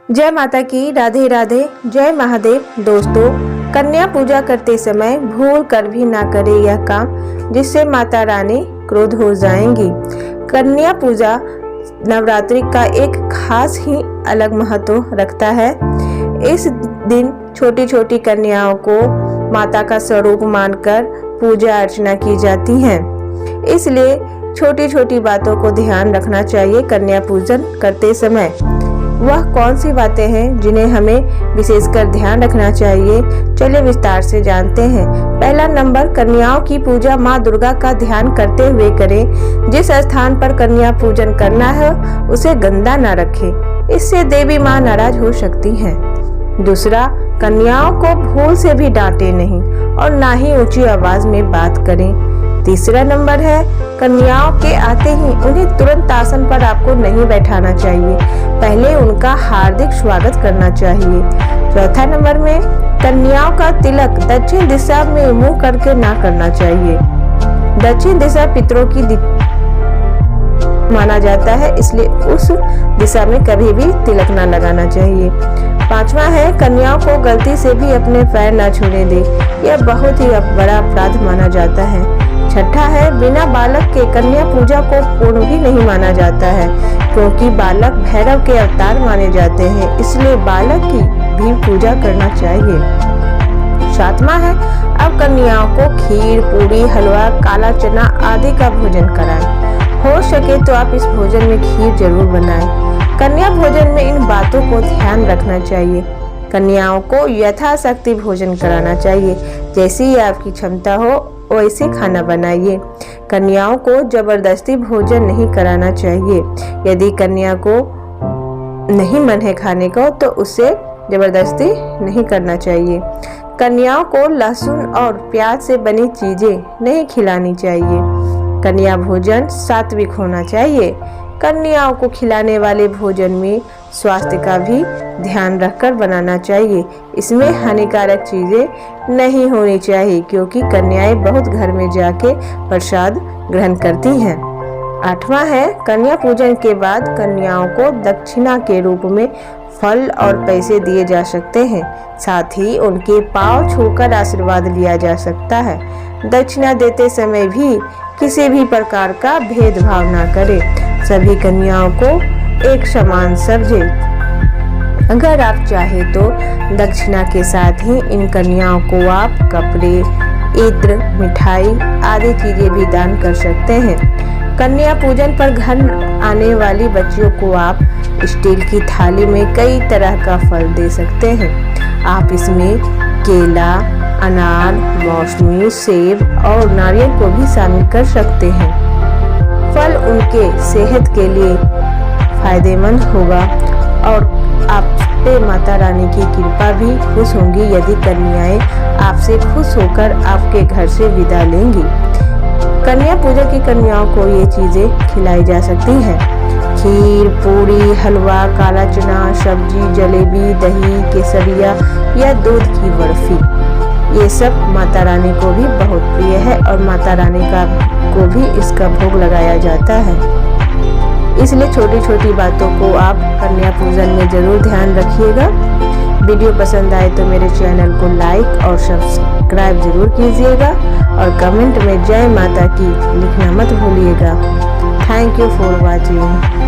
जय माता की, राधे राधे, जय महादेव। दोस्तों, कन्या पूजा करते समय भूल कर भी ना करें यह काम, जिससे माता रानी क्रोध हो जाएंगी। कन्या पूजा नवरात्रि का एक खास ही अलग महत्व रखता है। इस दिन छोटी छोटी कन्याओं को माता का स्वरूप मानकर पूजा अर्चना की जाती है। इसलिए छोटी छोटी बातों को ध्यान रखना चाहिए कन्या पूजन करते समय। वह कौन सी बातें हैं जिन्हें हमें विशेषकर ध्यान रखना चाहिए, चलिए विस्तार से जानते हैं। पहला नंबर, कन्याओं की पूजा माँ दुर्गा का ध्यान करते हुए करें। जिस स्थान पर कन्या पूजन करना है उसे गंदा न रखें, इससे देवी माँ नाराज हो सकती हैं। दूसरा, कन्याओं को भूल से भी डांटे नहीं और ना ही ऊंची आवाज में बात करें। तीसरा नंबर है, कन्याओं के आते ही उन्हें तुरंत आसन पर आपको नहीं बैठाना चाहिए, पहले उनका हार्दिक स्वागत करना चाहिए। चौथा नंबर में, कन्याओं का तिलक दक्षिण दिशा में मुंह करके ना करना चाहिए। दक्षिण दिशा पितरों की माना जाता है, इसलिए उस दिशा में कभी भी तिलक ना लगाना चाहिए। पांचवा है, कन्याओं को गलती से भी अपने पैर ना छूने दे, यह बहुत ही बड़ा अपराध माना जाता है। छठा है, बिना बालक के कन्या पूजा को पूर्ण भी नहीं माना जाता है, क्योंकि बालक भैरव के अवतार माने जाते हैं, इसलिए बालक की भी पूजा करना चाहिए। सातवां है, अब कन्याओं को खीर, पूरी, हलवा, काला चना आदि का भोजन कराएं। हो सके तो आप इस भोजन में खीर जरूर बनाएं। कन्या भोजन में इन बातों को ध्यान रखना चाहिए। कन्याओं को यथाशक्ति भोजन कराना चाहिए, जैसी आपकी क्षमता हो वैसे खाना बनाइए। कन्याओं को जबरदस्ती भोजन नहीं कराना चाहिए। यदि कन्या को नहीं मन है खाने को तो उसे जबरदस्ती नहीं करना चाहिए। कन्याओं को लहसुन और प्याज से बनी चीजें नहीं खिलानी चाहिए। कन्या भोजन सात्विक होना चाहिए। कन्याओं को खिलाने वाले भोजन में स्वास्थ्य का भी ध्यान रखकर बनाना चाहिए। इसमें हानिकारक चीजें नहीं होनी चाहिए, क्योंकि कन्याएं बहुत घर में जाके प्रसाद ग्रहण करती हैं। आठवां है, कन्या पूजन के बाद कन्याओं को दक्षिणा के रूप में फल और पैसे दिए जा सकते हैं। साथ ही उनके पांव छूकर आशीर्वाद लिया जा सकता है। दक्षिणा देते समय भी किसी भी प्रकार का भेदभाव न करें, सभी कन्याओं को एक समान समझे। अगर आप चाहे तो दक्षिणा के साथ ही इन कन्याओं को आप कपड़े, इत्र, मिठाई आदि चीजें भी दान कर सकते हैं। कन्या पूजन पर घर आने वाली बच्चियों को आप स्टील की थाली में कई तरह का फल दे सकते हैं। आप इसमें केला, अनार, मौसमी, सेब और नारियल को भी शामिल कर सकते हैं। फल उनके सेहत के लिए फायदेमंद होगा और आप पे माता रानी की कृपा भी खुश होंगी यदि कन्याएं आपसे खुश होकर आपके घर से विदा लेंगी। कन्या पूजा की कन्याओं को ये चीजें खिलाई जा सकती हैं: खीर, पूरी, हलवा, काला चना, सब्जी, जलेबी, दही, केसरिया या दूध की बर्फी। ये सब माता रानी को भी बहुत प्रिय है और माता रानी को भी इसका भोग लगाया जाता है। इसलिए छोटी छोटी बातों को आप कन्या पूजन में जरूर ध्यान रखिएगा। वीडियो पसंद आए तो मेरे चैनल को लाइक और सब्सक्राइब जरूर कीजिएगा और कमेंट में जय माता की लिखना मत भूलिएगा। Thank you for watching.